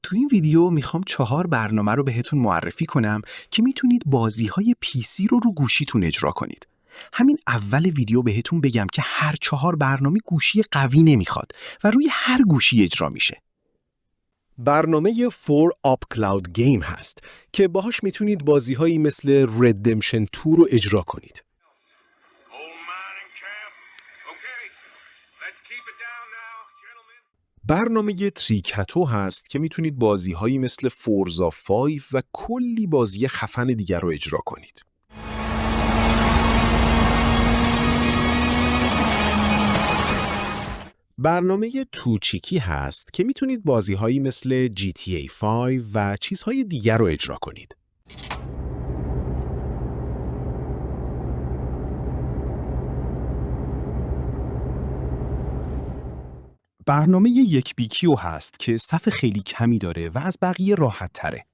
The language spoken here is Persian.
تو این ویدیو میخوام 4 برنامه رو بهتون معرفی کنم که میتونید بازی‌های PC رو گوشیتون اجرا کنید. همین اول ویدیو بهتون بگم که هر 4 برنامه گوشی قوی نمیخواد و روی هر گوشی اجرا میشه. برنامه 4up Cloud Game هست که باهاش میتونید بازی‌هایی مثل Redemption 2 رو اجرا کنید. برنامه تریکتو هست که میتونید بازی‌هایی مثل فورزا 5 و کلی بازی خفن دیگر رو اجرا کنید. برنامه توچیکی هست که میتونید بازی‌هایی مثل GTA 5 و چیزهای دیگر رو اجرا کنید. برنامه یک بیکیو هست که صف خیلی کمی داره و از بقیه راحت تره.